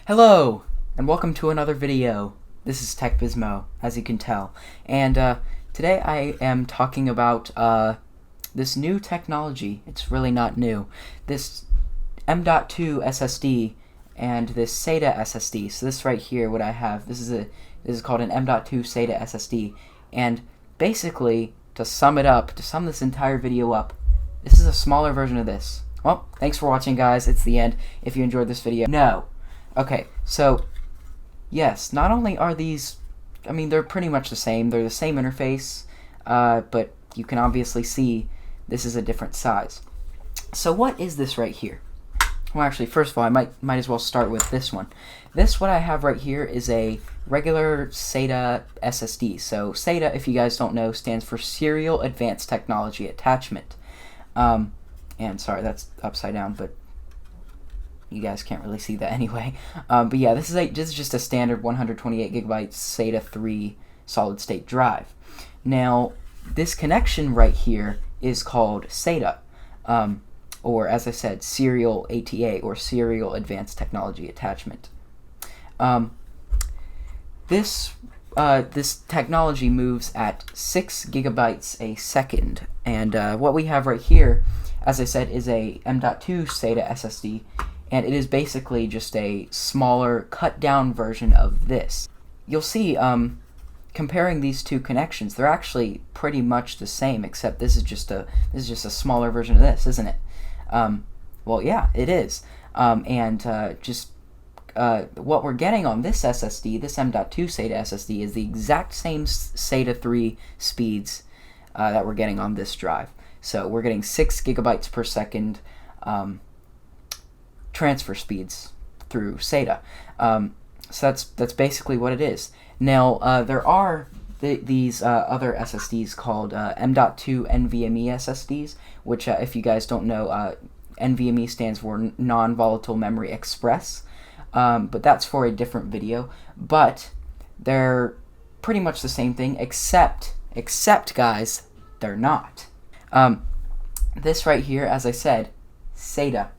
Hello, and welcome to another video. This is TechBizmo, as you can tell, and today I am talking about this new technology. It's really not new. This M.2 SSD and this SATA SSD. So this right here, what I have, this is called an M.2 SATA SSD, and basically, to sum this entire video up, this is a smaller version of this. Well, thanks for watching, guys. It's the end. If you enjoyed this video, no. Okay, so, yes, not only are these, they're pretty much the same. They're the same interface, but you can obviously see this is a different size. So what is this right here? Well, actually, first of all, I might as well start with this one. What I have right here is a regular SATA SSD. So SATA, if you guys don't know, stands for Serial Advanced Technology Attachment. And sorry, that's upside down, but you guys can't really see that anyway. But yeah, this is just a standard 128 gigabyte SATA 3 solid state drive. Now, this connection right here is called SATA, or as I said, Serial ATA, or Serial Advanced Technology Attachment. This technology moves at 6 gigabytes a second, and what we have right here, as I said, is a M.2 SATA SSD, and it is basically just a smaller, cut-down version of this. You'll see, comparing these two connections, they're actually pretty much the same, except this is just a smaller version of this, isn't it? Well, yeah, it is. What we're getting on this SSD, this M.2 SATA SSD, is the exact same SATA 3 speeds that we're getting on this drive. So we're getting 6 gigabytes per second transfer speeds through SATA. So that's basically what it is. Now, there are these other SSDs called M.2 NVMe SSDs, which, if you guys don't know, NVMe stands for Non-Volatile Memory Express. But that's for a different video. But they're pretty much the same thing, except guys, they're not. This right here, as I said, SATA.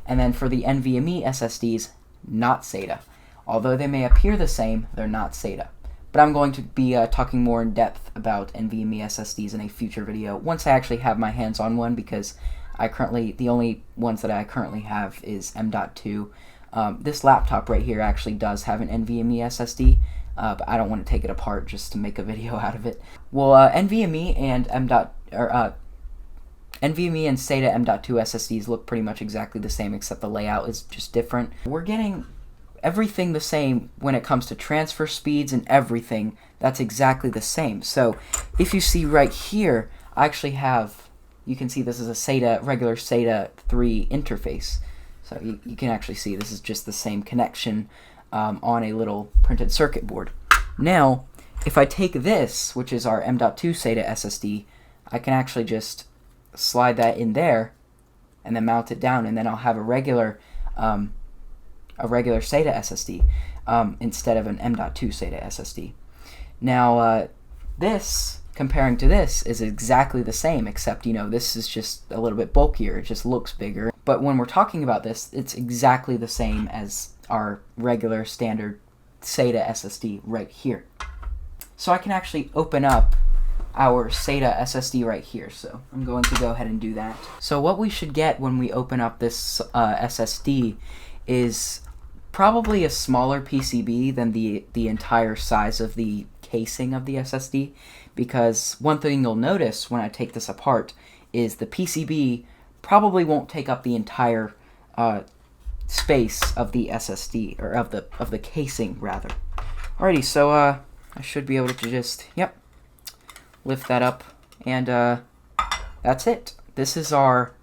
And then for the NVMe SSDs, not SATA. Although they may appear the same, they're not SATA. But I'm going to be talking more in depth about NVMe SSDs in a future video once I actually have my hands on one, because the only ones that I currently have is M.2. This laptop right here actually does have an NVMe SSD, but I don't want to take it apart just to make a video out of it. Well, NVMe and NVMe and SATA M.2 SSDs look pretty much exactly the same, except the layout is just different. We're getting everything the same when it comes to transfer speeds and everything. That's exactly the same. So if you see right here, I actually have, you can see this is a regular SATA 3 interface. So you can actually see this is just the same connection on a little printed circuit board. Now, if I take this, which is our M.2 SATA SSD, I can actually just slide that in there and then mount it down, and then I'll have a regular SATA SSD instead of an M.2 SATA SSD. Now, this, comparing to this, is exactly the same, except, this is just a little bit bulkier. It just looks bigger. But when we're talking about this, it's exactly the same as our regular standard SATA SSD right here. So I can actually open up our SATA SSD right here. So I'm going to go ahead and do that. So what we should get when we open up this SSD is probably a smaller PCB than the entire size of the casing of the SSD, because one thing you'll notice when I take this apart is the PCB probably won't take up the entire space of the SSD, or of the casing rather. Alrighty, so I should be able to just lift that up, and that's it. This is our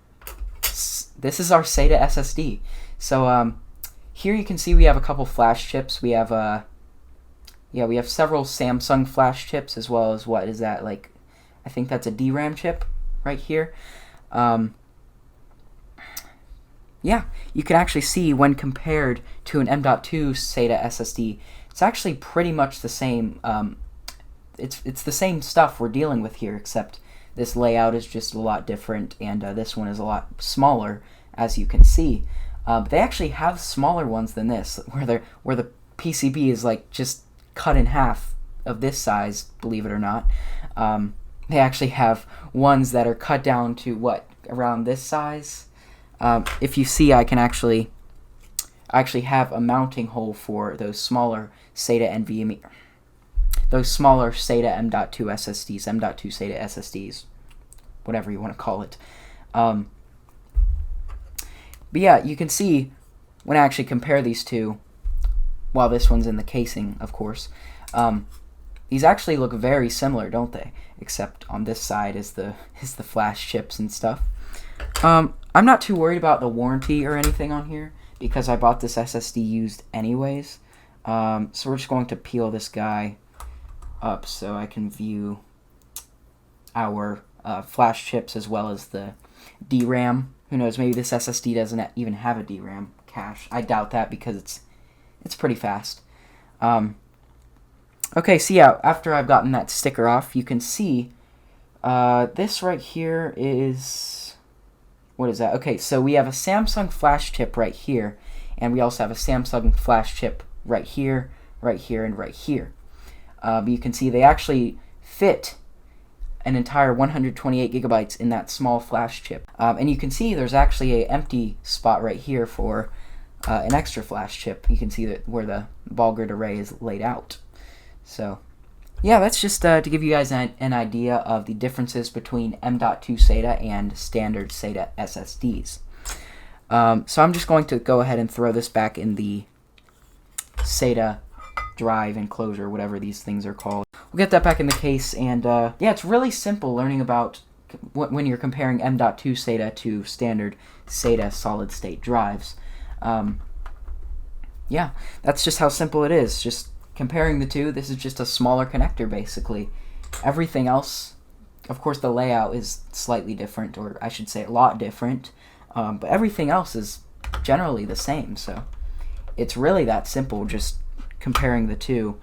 SATA SSD. So here you can see we have a couple flash chips. We have we have several Samsung flash chips, as well as, what is that, like, I think that's a DRAM chip right here. Yeah, you can actually see when compared to an M.2 SATA SSD, it's actually pretty much the same. It's the same stuff we're dealing with here, except this layout is just a lot different, and this one is a lot smaller, as you can see. But they actually have smaller ones than this, where the PCB is like just cut in half of this size, believe it or not. They actually have ones that are cut down to what, around this size. If you see, I actually have a mounting hole for those smaller SATA NVMe, those smaller SATA M.2 SSDs, M.2 SATA SSDs, whatever you want to call it. But yeah, you can see when I actually compare these two, while this one's in the casing, of course, these actually look very similar, don't they? Except on this side is the flash chips and stuff. I'm not too worried about the warranty or anything on here because I bought this SSD used anyways. So we're just going to peel this guy up so I can view our flash chips as well as the DRAM. Who knows, maybe this SSD doesn't even have a DRAM cache. I doubt that because it's pretty fast. Okay, so yeah, after I've gotten that sticker off, you can see this right here is, what is that? Okay, so we have a Samsung flash chip right here, and we also have a Samsung flash chip right here, and right here. But you can see they actually fit an entire 128 gigabytes in that small flash chip. And you can see there's actually an empty spot right here for an extra flash chip. You can see that where the ball grid array is laid out. So yeah, that's just to give you guys an idea of the differences between M.2 SATA and standard SATA SSDs. So I'm just going to go ahead and throw this back in the SATA drive enclosure, whatever these things are called. We'll get that back in the case, and yeah, it's really simple learning about when you're comparing M.2 SATA to standard SATA solid-state drives. Yeah, that's just how simple it is. Just comparing the two, this is just a smaller connector, basically. Everything else, of course, the layout is slightly different, or I should say a lot different, but everything else is generally the same, so it's really that simple, just comparing the two.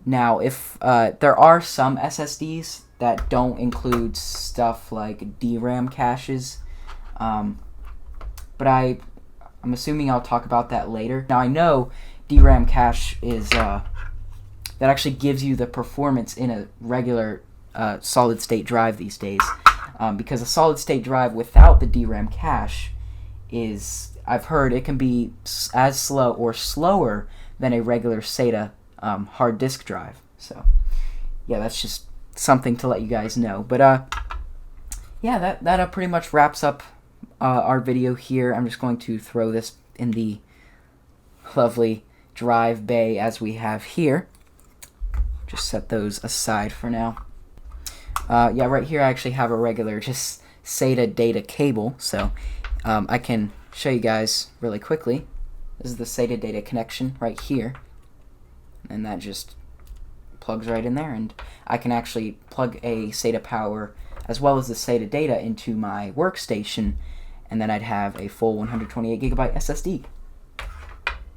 Now, if there are some SSDs that don't include stuff like DRAM caches, but I'm assuming I'll talk about that later. Now, I know DRAM cache is that actually gives you the performance in a regular solid-state drive these days, because a solid-state drive without the DRAM cache is, I've heard, it can be as slow or slower than a regular SATA hard disk drive. So yeah, that's just something to let you guys know. But yeah, that pretty much wraps up our video here. I'm just going to throw this in the lovely drive bay as we have here. Just set those aside for now. Yeah, right here I actually have a regular just SATA data cable, so I can show you guys really quickly. This is the SATA data connection right here, and that just plugs right in there, and I can actually plug a SATA power as well as the SATA data into my workstation, and then I'd have a full 128 gigabyte SSD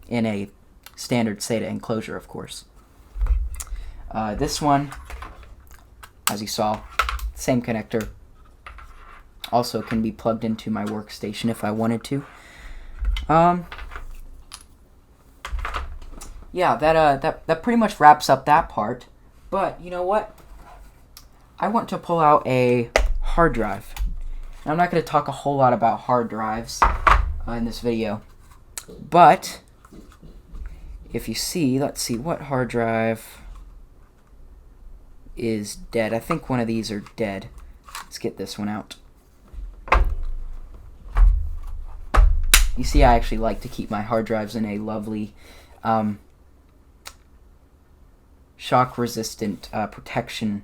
in a standard SATA enclosure, of course. This one, as you saw, same connector, also can be plugged into my workstation if I wanted to. Yeah, that pretty much wraps up that part. But you know what? I want to pull out a hard drive. Now, I'm not going to talk a whole lot about hard drives in this video, but if you see, let's see, what hard drive is dead? I think one of these are dead. Let's get this one out. You see, I actually like to keep my hard drives in a lovely shock-resistant protection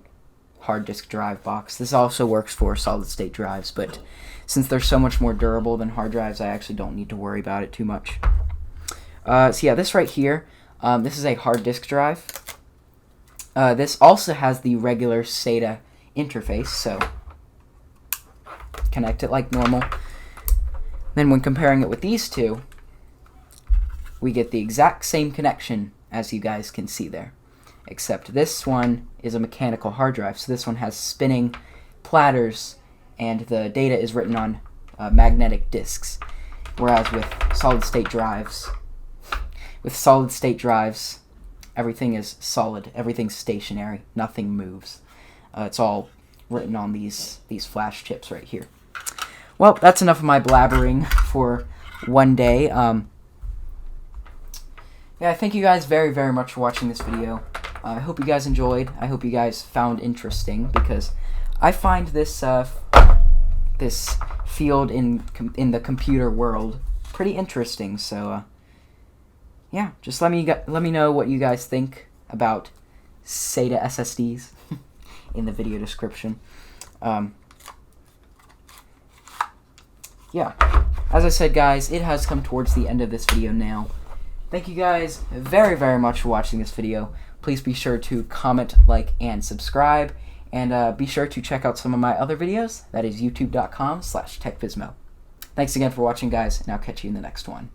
hard disk drive box. This also works for solid-state drives, but since they're so much more durable than hard drives, I actually don't need to worry about it too much. So yeah, this right here, this is a hard disk drive. This also has the regular SATA interface, so connect it like normal. Then when comparing it with these two, we get the exact same connection as you guys can see there, except this one is a mechanical hard drive, so this one has spinning platters and the data is written on magnetic disks. Whereas with solid state drives, everything is solid, everything's stationary, nothing moves. It's all written on these flash chips right here. Well, that's enough of my blabbering for one day. Yeah, thank you guys very, very much for watching this video. I hope you guys enjoyed. I hope you guys found interesting, because I find this this field in the computer world pretty interesting. So yeah, just let me know what you guys think about SATA SSDs in the video description. Yeah, as I said, guys, it has come towards the end of this video now. Thank you guys very, very much for watching this video. Please be sure to comment, like, and subscribe. And be sure to check out some of my other videos. That is youtube.com/TechBizmo. Thanks again for watching, guys, and I'll catch you in the next one.